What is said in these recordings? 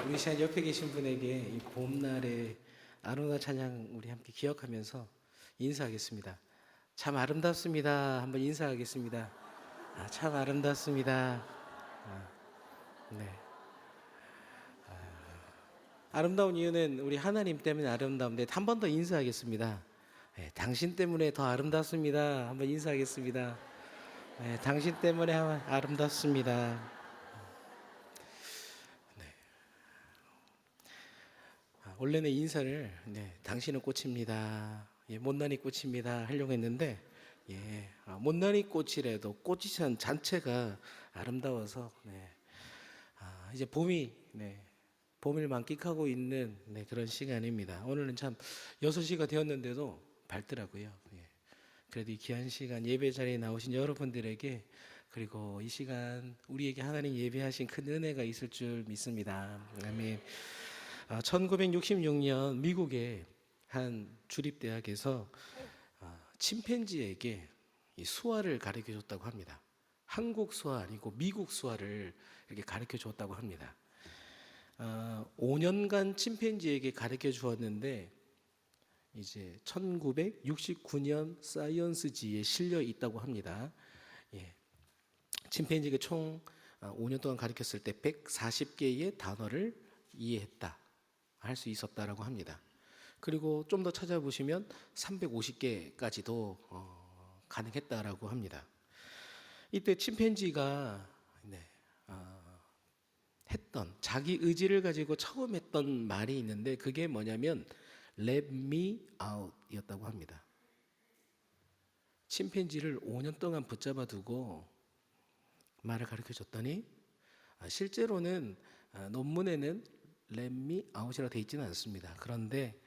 우리 시간 옆에 계신 분에게 이 봄날의 아로나 찬양 우리 함께 기억하면서 인사하겠습니다. 참 아름답습니다. 한번 인사하겠습니다. 참 아름답습니다. 네. 아름다운 이유는 우리 하나님 때문에 아름다운데 한 번 더 인사하겠습니다. 네, 당신 때문에 더 아름답습니다. 한번 인사하겠습니다. 네, 당신 때문에 아름답습니다. 원래는 인사를 당신은 꽃입니다. 못난이 꽃입니다 하려고 했는데 못난이 꽃이라도 꽃이 잔체가 아름다워서 이제 봄을 만끽하고 있는 그런 시간입니다. 오늘은 참 6시가 되었는데도 밝더라고요. 그래도 이 귀한 시간 예배 자리에 나오신 여러분들에게 그리고 이 시간 우리에게 하나님 예배하신 큰 은혜가 있을 줄 믿습니다. 아멘. 1966년 미국의 한 주립대학에서 침팬지에게 이 수화를 가르쳐 줬다고 합니다. 한국 수화 아니고 미국 수화를 이렇게 가르쳐 줬다고 합니다. 5년간 침팬지에게 가르쳐 주었는데 이제 1969년 사이언스지에 실려 있다고 합니다. 침팬지에게 총 5년 동안 가르쳤을 때 140개의 단어를 이해했다. 할 수 있었다라고 합니다. 그리고 좀 더 찾아보시면 350개까지도 가능했다라고 합니다. 이때 침팬지가 했던 자기 의지를 가지고 처음 했던 말이 있는데 그게 뭐냐면 Let me out 이었다고 합니다. 침팬지를 5년 동안 붙잡아 두고 말을 가르쳐 줬더니 실제로는 논문에는 Let me out이라고 되어 있지는 않습니다. 그런데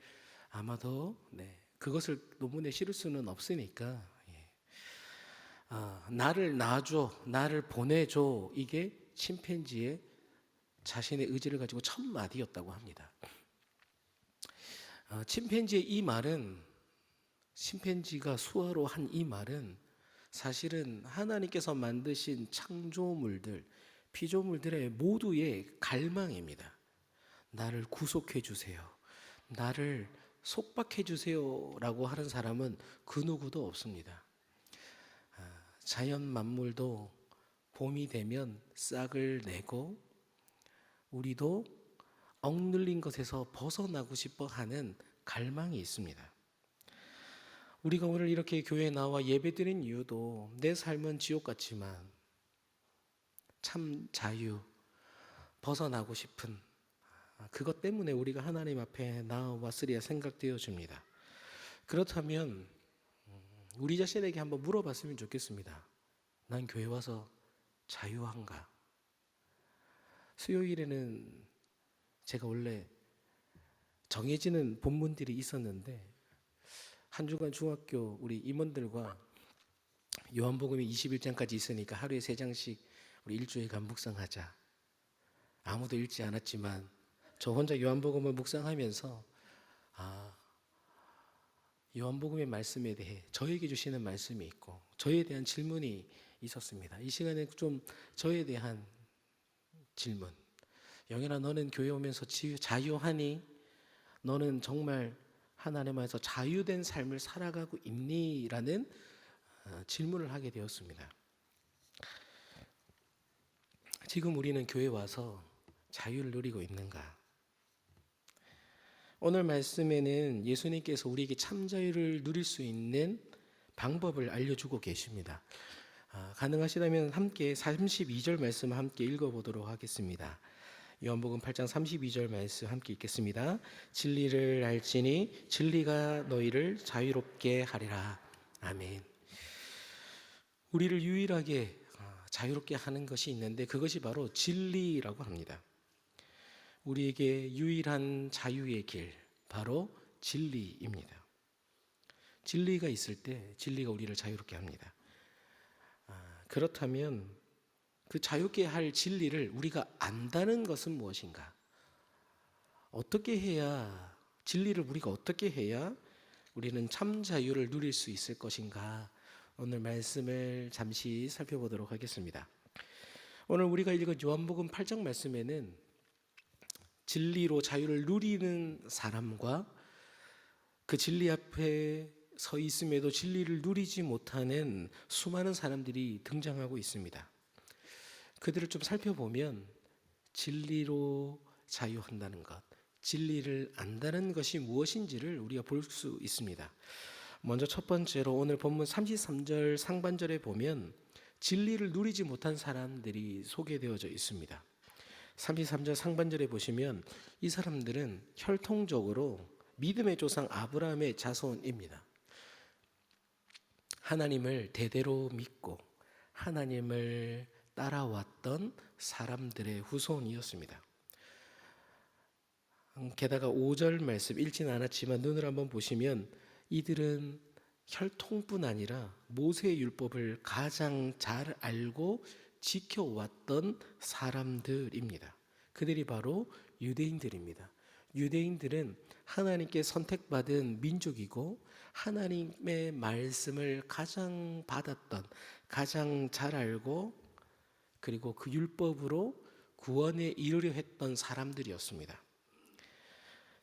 아마도 그것을 논문에 실을 수는 없으니까 나를 놔줘, 나를 보내줘 이게 침팬지의 자신의 의지를 가지고 첫 마디였다고 합니다. 침팬지의 이 말은 침팬지가 수화로 한 이 말은 사실은 하나님께서 만드신 창조물들, 피조물들의 모두의 갈망입니다. 나를 구속해 주세요. 나를 속박해 주세요 라고 하는 사람은 그 누구도 없습니다. 자연 만물도 봄이 되면 싹을 내고 우리도 억눌린 것에서 벗어나고 싶어 하는 갈망이 있습니다. 우리가 오늘 이렇게 교회에 나와 예배드린 이유도 내 삶은 지옥 같지만 참 자유, 벗어나고 싶은 그것 때문에 우리가 하나님 앞에 나와왔으리라 생각되어집니다. 그렇다면 우리 자신에게 한번 물어봤으면 좋겠습니다. 난 교회 와서 자유한가? 수요일에는 제가 원래 정해지는 본문들이 있었는데 한 주간 중학교 우리 임원들과 요한복음이 21장까지 있으니까 하루에 3장씩 우리 일주일간 묵상하자. 아무도 읽지 않았지만 저 혼자 요한복음을 묵상하면서 요한복음의 말씀에 대해 저에게 주시는 말씀이 있고 저에 대한 질문이 있었습니다. 이 시간에 좀 저에 대한 질문. 영현아, 너는 교회 오면서 자유하니? 너는 정말 하나님 안에서 자유된 삶을 살아가고 있니? 라는 질문을 하게 되었습니다. 지금 우리는 교회 와서 자유를 누리고 있는가? 오늘 말씀에는 예수님께서 우리에게 참 자유를 누릴 수 있는 방법을 알려주고 계십니다. 가능하시다면 함께 32절 말씀 함께 읽어보도록 하겠습니다. 요한복음 8장 32절 말씀 함께 읽겠습니다. 진리를 알지니 진리가 너희를 자유롭게 하리라. 아멘. 우리를 유일하게 자유롭게 하는 것이 있는데 그것이 바로 진리라고 합니다. 우리에게 유일한 자유의 길, 바로 진리입니다. 진리가 있을 때 진리가 우리를 자유롭게 합니다. 그렇다면 그 자유롭게 할 진리를 우리가 안다는 것은 무엇인가? 어떻게 해야, 진리를 우리가 어떻게 해야 우리는 참 자유를 누릴 수 있을 것인가? 오늘 말씀을 잠시 살펴보도록 하겠습니다. 오늘 우리가 읽은 요한복음 8장 말씀에는 진리로 자유를 누리는 사람과 그 진리 앞에 서 있음에도 진리를 누리지 못하는 수많은 사람들이 등장하고 있습니다. 그들을 좀 살펴보면 진리로 자유한다는 것, 진리를 안다는 것이 무엇인지를 우리가 볼 수 있습니다. 먼저 첫 번째로 오늘 본문 33절 상반절에 보면 진리를 누리지 못한 사람들이 소개되어져 있습니다. 33절 상반절에 보시면 이 사람들은 혈통적으로 믿음의 조상 아브라함의 자손입니다. 하나님을 대대로 믿고 하나님을 따라왔던 사람들의 후손이었습니다. 게다가 5절 말씀 읽지는 않았지만 눈을 한번 보시면 이들은 혈통뿐 아니라 모세의 율법을 가장 잘 알고 지켜왔던 사람들입니다. 그들이 바로 유대인들입니다. 유대인들은 하나님께 선택받은 민족이고 하나님의 말씀을 가장 받았던, 가장 잘 알고 그리고 그 율법으로 구원에 이르려 했던 사람들이었습니다.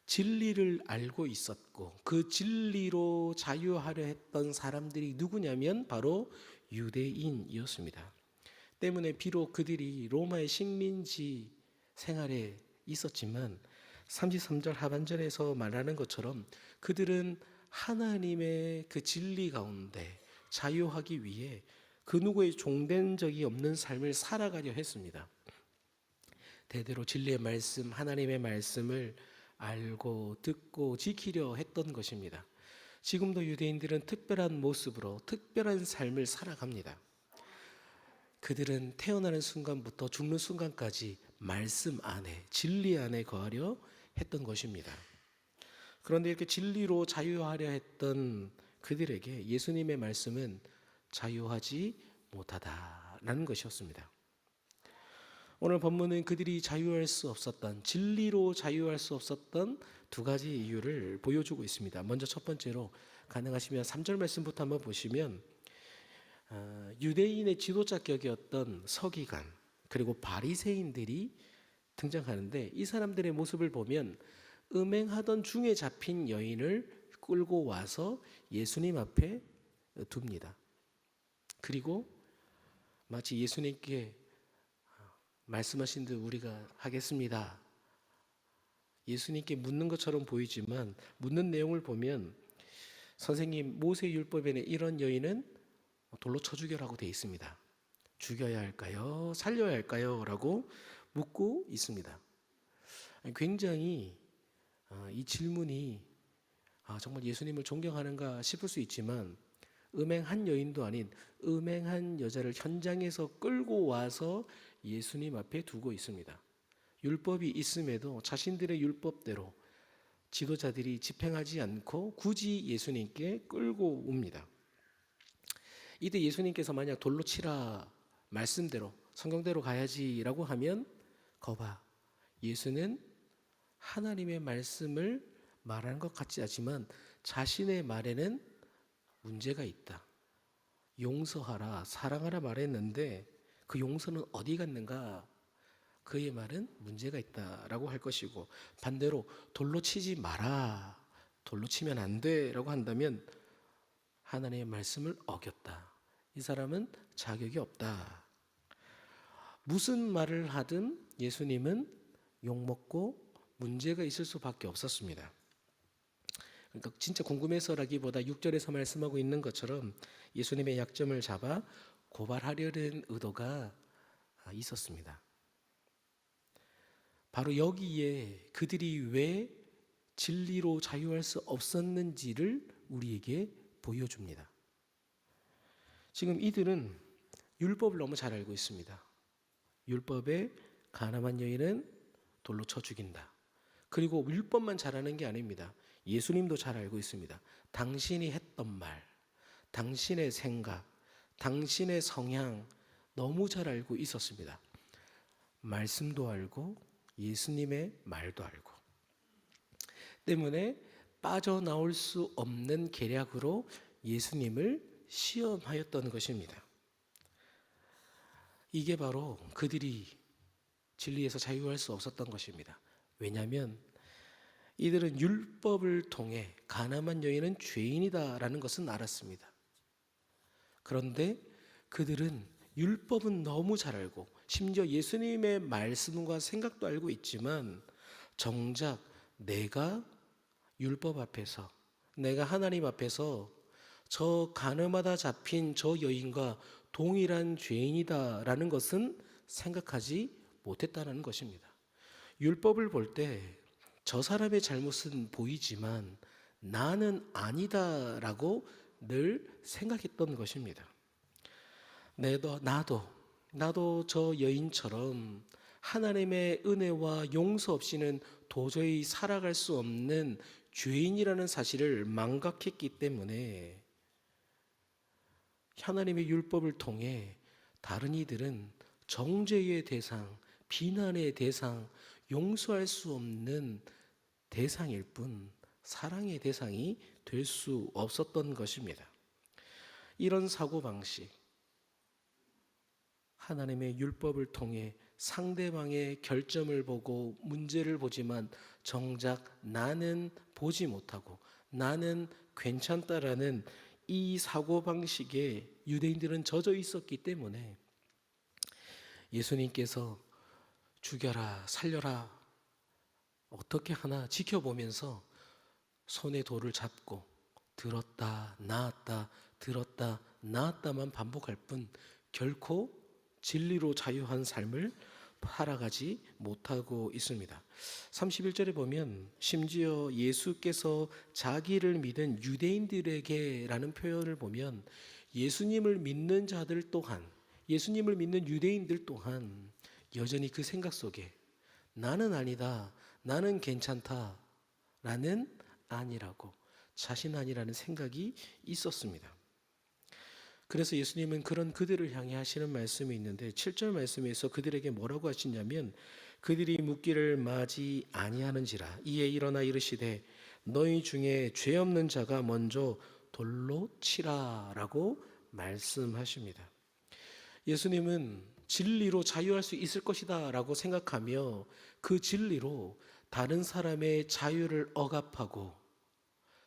진리를 알고 있었고 그 진리로 자유하려 했던 사람들이 누구냐면 바로 유대인이었습니다. 때문에 비록 그들이 로마의 식민지 생활에 있었지만 33절 하반절에서 말하는 것처럼 그들은 하나님의 그 진리 가운데 자유하기 위해 그 누구의 종된 적이 없는 삶을 살아가려 했습니다. 대대로 진리의 말씀, 하나님의 말씀을 알고 듣고 지키려 했던 것입니다. 지금도 유대인들은 특별한 모습으로 특별한 삶을 살아갑니다. 그들은 태어나는 순간부터 죽는 순간까지 말씀 안에, 진리 안에 거하려 했던 것입니다. 그런데 이렇게 진리로 자유하려 했던 그들에게 예수님의 말씀은 자유하지 못하다라는 것이었습니다. 오늘 본문은 그들이 자유할 수 없었던, 진리로 자유할 수 없었던 두 가지 이유를 보여주고 있습니다. 먼저 첫 번째로 가능하시면 3절 말씀부터 한번 보시면 유대인의 지도자격이었던 서기관 그리고 바리새인들이 등장하는데 이 사람들의 모습을 보면 음행하던 중에 잡힌 여인을 끌고 와서 예수님 앞에 둡니다. 그리고 마치 예수님께 말씀하신 듯 우리가 하겠습니다. 예수님께 묻는 것처럼 보이지만 묻는 내용을 보면 선생님 모세 율법에는 이런 여인은 돌로 쳐 죽여라고 되어 있습니다. 죽여야 할까요? 살려야 할까요? 라고 묻고 있습니다. 굉장히 이 질문이 정말 예수님을 존경하는가 싶을 수 있지만 음행한 여인도 아닌 음행한 여자를 현장에서 끌고 와서 예수님 앞에 두고 있습니다. 율법이 있음에도 자신들의 율법대로 지도자들이 집행하지 않고 굳이 예수님께 끌고 옵니다. 이때 예수님께서 만약 돌로 치라 말씀대로 성경대로 가야지라고 하면 거봐, 예수는 하나님의 말씀을 말하는 것 같지 않지만 자신의 말에는 문제가 있다. 용서하라, 사랑하라 말했는데 그 용서는 어디 갔는가? 그의 말은 문제가 있다라고 할 것이고, 반대로 돌로 치지 마라, 돌로 치면 안 돼라고 한다면 하나님의 말씀을 어겼다. 이 사람은 자격이 없다. 무슨 말을 하든 예수님은 욕먹고 문제가 있을 수밖에 없었습니다. 그러니까 진짜 궁금해서라기보다 6절에서 말씀하고 있는 것처럼 예수님의 약점을 잡아 고발하려는 의도가 있었습니다. 바로 여기에 그들이 왜 진리로 자유할 수 없었는지를 우리에게 보여줍니다. 지금 이들은 율법을 너무 잘 알고 있습니다. 율법에 가늠한 여인은 돌로 쳐 죽인다. 그리고 율법만 잘 아는 게 아닙니다. 예수님도 잘 알고 있습니다. 당신이 했던 말, 당신의 생각, 당신의 성향 너무 잘 알고 있었습니다. 말씀도 알고 예수님의 말도 알고, 때문에 빠져나올 수 없는 계략으로 예수님을 시험하였던 것입니다. 이게 바로 그들이 진리에서 자유할 수 없었던 것입니다. 왜냐하면 이들은 율법을 통해 가늠한 여인은 죄인이다라는 것은 알았습니다. 그런데 그들은 율법은 너무 잘 알고 심지어 예수님의 말씀과 생각도 알고 있지만 정작 내가 율법 앞에서, 내가 하나님 앞에서 저 가늠하다 잡힌 저 여인과 동일한 죄인이다라는 것은 생각하지 못했다는 것입니다. 율법을 볼 때 저 사람의 잘못은 보이지만 나는 아니다라고 늘 생각했던 것입니다. 나도 저 여인처럼 하나님의 은혜와 용서 없이는 도저히 살아갈 수 없는 죄인이라는 사실을 망각했기 때문에 하나님의 율법을 통해 다른 이들은 정죄의 대상, 비난의 대상, 용서할 수 없는 대상일 뿐 사랑의 대상이 될 수 없었던 것입니다. 이런 사고방식, 하나님의 율법을 통해 상대방의 결점을 보고 문제를 보지만 정작 나는 보지 못하고 나는 괜찮다라는 이 사고방식에 유대인들은 젖어 있었기 때문에 예수님께서 죽여라, 살려라, 어떻게 하나 지켜보면서 손에 돌을 잡고 들었다 놨다 들었다 놨다만 반복할 뿐 결코 진리로 자유한 삶을 살아가지 못하고 있습니다. 31절에 보면 심지어 예수께서 자기를 믿은 유대인들에게라는 표현을 보면 예수님을 믿는 자들 또한, 예수님을 믿는 유대인들 또한 여전히 그 생각 속에 나는 아니다, 나는 괜찮다 라는 아니라고, 자신 아니라는 생각이 있었습니다. 그래서 예수님은 그런 그들을 향해 하시는 말씀이 있는데 7절 말씀에서 그들에게 뭐라고 하시냐면 그들이 묻기를 마지 아니하는지라 이에 일어나 이르시되 너희 중에 죄 없는 자가 먼저 돌로 치라라고 말씀하십니다. 예수님은 진리로 자유할 수 있을 것이다 라고 생각하며 그 진리로 다른 사람의 자유를 억압하고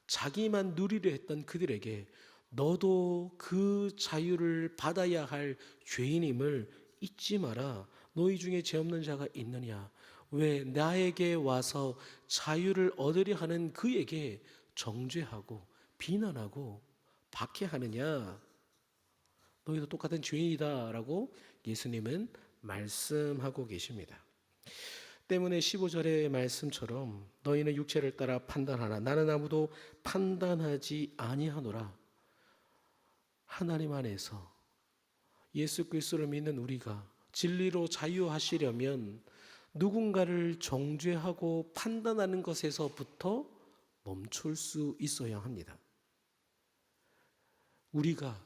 자기만 누리려 했던 그들에게 너도 그 자유를 받아야 할 죄인임을 잊지 마라. 너희 중에 죄 없는 자가 있느냐? 왜 나에게 와서 자유를 얻으려 하는 그에게 정죄하고 비난하고 박해하느냐? 너희도 똑같은 죄인이다 라고 예수님은 말씀하고 계십니다. 때문에 15절의 말씀처럼 너희는 육체를 따라 판단하나 나는 아무도 판단하지 아니하노라. 하나님 안에서 예수 그리스도를 믿는 우리가 진리로 자유하시려면 누군가를 정죄하고 판단하는 것에서부터 멈출 수 있어야 합니다. 우리가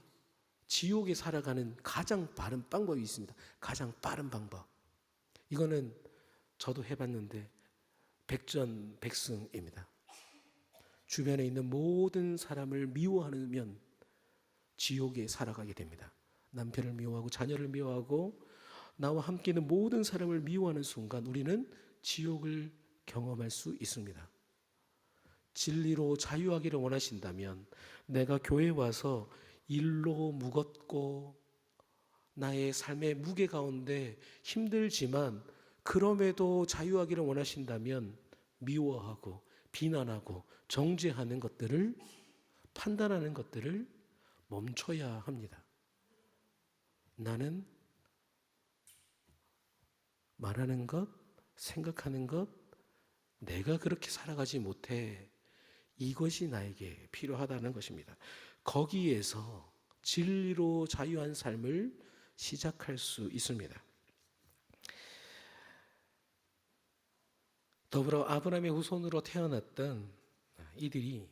지옥에 살아가는 가장 빠른 방법이 있습니다. 가장 빠른 방법. 이거는 저도 해봤는데 백전백승입니다. 주변에 있는 모든 사람을 미워하면 지옥에 살아가게 됩니다. 남편을 미워하고 자녀를 미워하고 나와 함께 있는 모든 사람을 미워하는 순간 우리는 지옥을 경험할 수 있습니다. 진리로 자유하기를 원하신다면 내가 교회에 와서 일로 무겁고 나의 삶의 무게 가운데 힘들지만 그럼에도 자유하기를 원하신다면 미워하고 비난하고 정죄하는 것들을, 판단하는 것들을 멈춰야 합니다. 나는 말하는 것, 생각하는 것, 내가 그렇게 살아가지 못해. 이것이 나에게 필요하다는 것입니다. 거기에서 진리로 자유한 삶을 시작할 수 있습니다. 더불어 아브라함의 후손으로 태어났던 이들이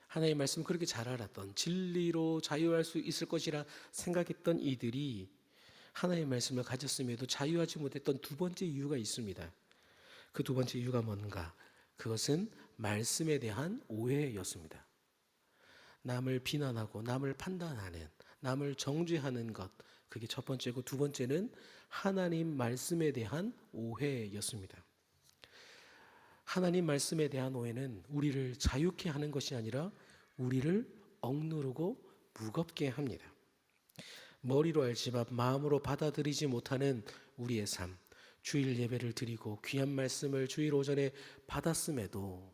하나님의 말씀을 그렇게 잘 알았던, 진리로 자유할 수 있을 것이라 생각했던 이들이 하나님의 말씀을 가졌음에도 자유하지 못했던 두 번째 이유가 있습니다. 그 두 번째 이유가 뭔가? 그것은 말씀에 대한 오해였습니다. 남을 비난하고 남을 판단하는, 남을 정죄하는 것, 그게 첫 번째고, 두 번째는 하나님 말씀에 대한 오해였습니다. 하나님 말씀에 대한 오해는 우리를 자유케 하는 것이 아니라 우리를 억누르고 무겁게 합니다. 머리로 알지만 마음으로 받아들이지 못하는 우리의 삶, 주일 예배를 드리고 귀한 말씀을 주일 오전에 받았음에도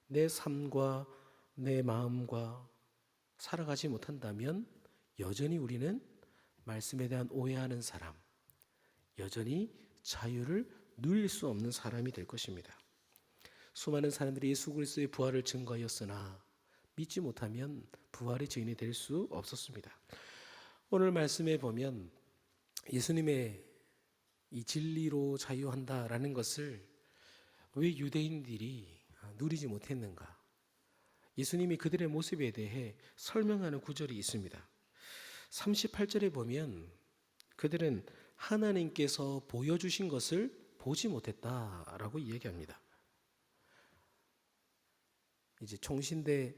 내 삶과 내 마음과 살아가지 못한다면 여전히 우리는 말씀에 대한 오해하는 사람, 여전히 자유를 누릴 수 없는 사람이 될 것입니다. 수많은 사람들이 예수 그리스도의 부활을 증거하였으나 믿지 못하면 부활의 증인이 될 수 없었습니다. 오늘 말씀에 보면 예수님의 이 진리로 자유한다라는 것을 왜 유대인들이 누리지 못했는가? 예수님이 그들의 모습에 대해 설명하는 구절이 있습니다. 38절에 보면 그들은 하나님께서 보여주신 것을 보지 못했다라고 이야기합니다. 이제 총신대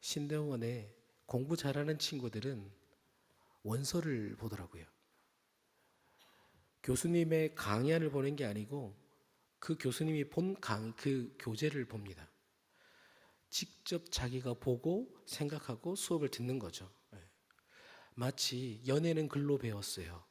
신대원에 공부 잘하는 친구들은 원서를 보더라고요. 교수님의 강의안을 보는 게 아니고 그 교수님이 본 그 교재를 봅니다. 직접 자기가 보고 생각하고 수업을 듣는 거죠. 마치 연애는 글로 배웠어요.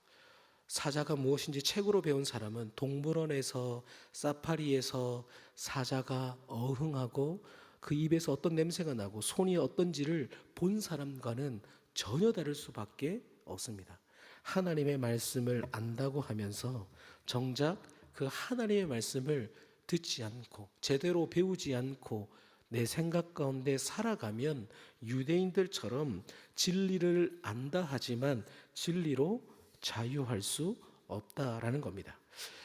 사자가 무엇인지 책으로 배운 사람은 동물원에서 사파리에서 사자가 어흥하고 그 입에서 어떤 냄새가 나고 손이 어떤지를 본 사람과는 전혀 다를 수밖에 없습니다. 하나님의 말씀을 안다고 하면서 정작 그 하나님의 말씀을 듣지 않고 제대로 배우지 않고 내 생각 가운데 살아가면 유대인들처럼 진리를 안다 하지만 진리로 자유할 수 없다라는 겁니다.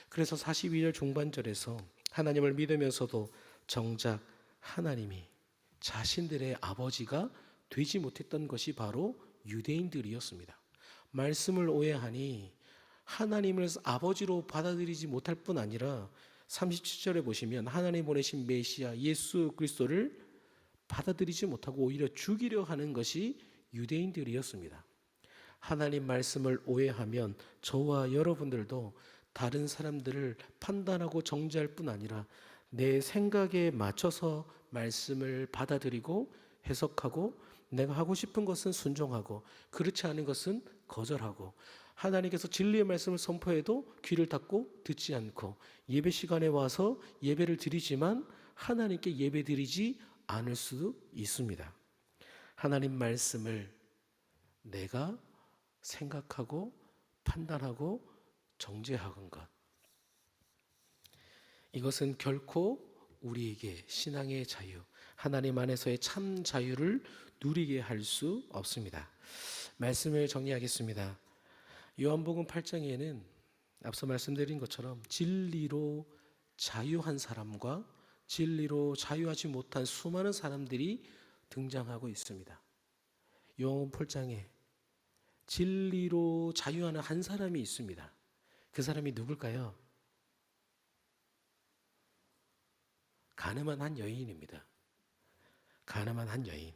그래서 42절 중반절에서 하나님을 믿으면서도 정작 하나님이 자신들의 아버지가 되지 못했던 것이 바로 유대인들이었습니다. 말씀을 오해하니 하나님을 아버지로 받아들이지 못할 뿐 아니라 37절에 보시면 하나님 보내신 메시아 예수 그리스도를 받아들이지 못하고 오히려 죽이려 하는 것이 유대인들이었습니다. 하나님 말씀을 오해하면 저와 여러분들도 다른 사람들을 판단하고 정죄할 뿐 아니라 내 생각에 맞춰서 말씀을 받아들이고 해석하고 내가 하고 싶은 것은 순종하고 그렇지 않은 것은 거절하고 하나님께서 진리의 말씀을 선포해도 귀를 닫고 듣지 않고 예배 시간에 와서 예배를 드리지만 하나님께 예배 드리지 않을 수도 있습니다. 하나님 말씀을 내가 생각하고 판단하고 정죄하는 것, 이것은 결코 우리에게 신앙의 자유, 하나님 안에서의 참 자유를 누리게 할 수 없습니다. 말씀을 정리하겠습니다. 요한복음 8장에는 앞서 말씀드린 것처럼 진리로 자유한 사람과 진리로 자유하지 못한 수많은 사람들이 등장하고 있습니다. 요한복음 8장에 진리로 자유하는 한 사람이 있습니다. 그 사람이 누굴까요? 가늠한 한 여인입니다. 가늠한 한 여인.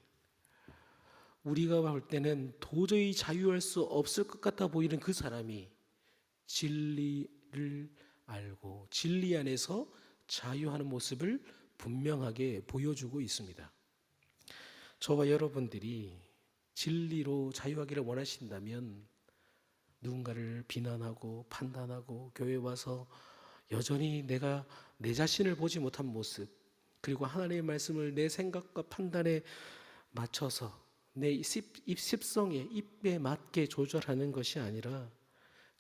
우리가 볼 때는 도저히 자유할 수 없을 것 같아 보이는 그 사람이 진리를 알고 진리 안에서 자유하는 모습을 분명하게 보여주고 있습니다. 저와 여러분들이 진리로 자유하기를 원하신다면 누군가를 비난하고 판단하고 교회에 와서 여전히 내가 내 자신을 보지 못한 모습, 그리고 하나님의 말씀을 내 생각과 판단에 맞춰서 내 입습성에 입에 맞게 조절하는 것이 아니라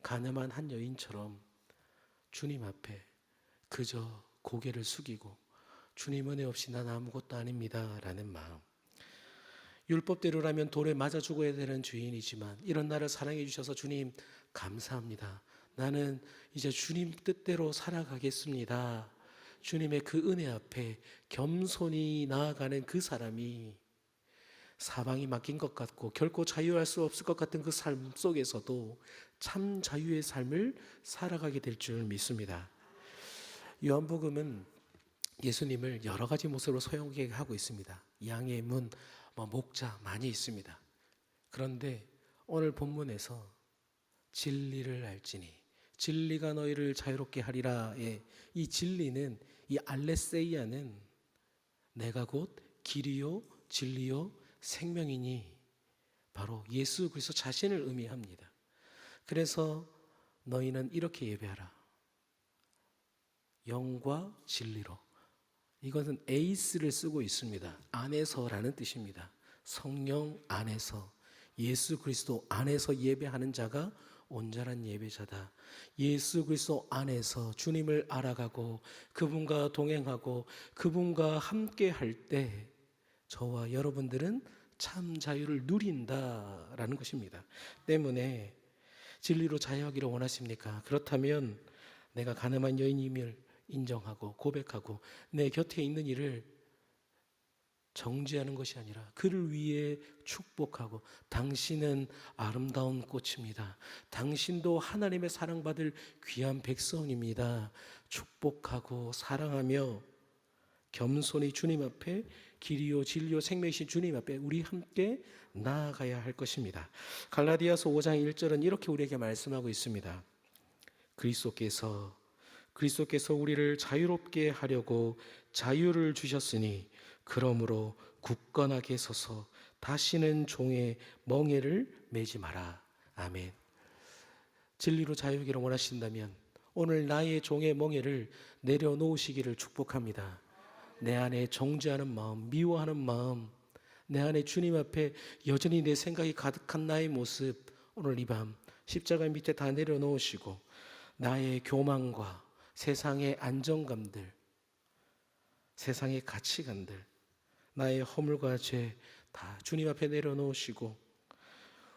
가늠한 한 여인처럼 주님 앞에 그저 고개를 숙이고 주님 은혜 없이 난 아무것도 아닙니다 라는 마음. 율법대로라면 돌에 맞아 죽어야 되는 죄인이지만 이런 나를 사랑해 주셔서 주님 감사합니다. 나는 이제 주님 뜻대로 살아가겠습니다. 주님의 그 은혜 앞에 겸손히 나아가는 그 사람이 사방이 막힌 것 같고 결코 자유할 수 없을 것 같은 그 삶 속에서도 참 자유의 삶을 살아가게 될 줄 믿습니다. 요한복음은 예수님을 여러 가지 모습으로 소형하게 하고 있습니다. 양의 문, 목자 많이 있습니다. 그런데 오늘 본문에서 진리를 알지니 진리가 너희를 자유롭게 하리라의 이 진리는, 이 알레세이아는 내가 곧 길이요 진리요 생명이니 바로 예수 그리스도 자신을 의미합니다. 그래서 너희는 이렇게 예배하라. 영과 진리로. 이것은 에이스를 쓰고 있습니다. 안에서라는 뜻입니다. 성령 안에서, 예수 그리스도 안에서 예배하는 자가 온전한 예배자다. 예수 그리스도 안에서 주님을 알아가고 그분과 동행하고 그분과 함께 할 때 저와 여러분들은 참 자유를 누린다라는 것입니다. 때문에 진리로 자유하기를 원하십니까? 그렇다면 내가 가늠한 여인임을 인정하고 고백하고 내 곁에 있는 이를 정죄하는 것이 아니라 그를 위해 축복하고, 당신은 아름다운 꽃입니다. 당신도 하나님의 사랑받을 귀한 백성입니다. 축복하고 사랑하며 겸손히 주님 앞에, 길이요 진리요 생명이신 주님 앞에 우리 함께 나아가야 할 것입니다. 갈라디아서 5장 1절은 이렇게 우리에게 말씀하고 있습니다. 그리스도께서 우리를 자유롭게 하려고 자유를 주셨으니 그러므로 굳건하게 서서 다시는 종의 멍에를 매지 마라. 아멘. 진리로 자유하기를 원하신다면 오늘 나의 종의 멍에를 내려놓으시기를 축복합니다. 내 안에 정죄하는 마음, 미워하는 마음, 내 안에 주님 앞에 여전히 내 생각이 가득한 나의 모습, 오늘 이 밤 십자가 밑에 다 내려놓으시고 나의 교만과 세상의 안정감들, 세상의 가치관들, 나의 허물과 죄 다 주님 앞에 내려놓으시고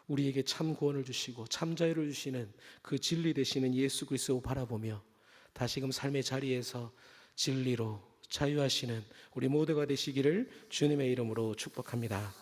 우리에게 참 구원을 주시고 참 자유를 주시는 그 진리 되시는 예수 그리스도 바라보며 다시금 삶의 자리에서 진리로 자유하시는 우리 모두가 되시기를 주님의 이름으로 축복합니다.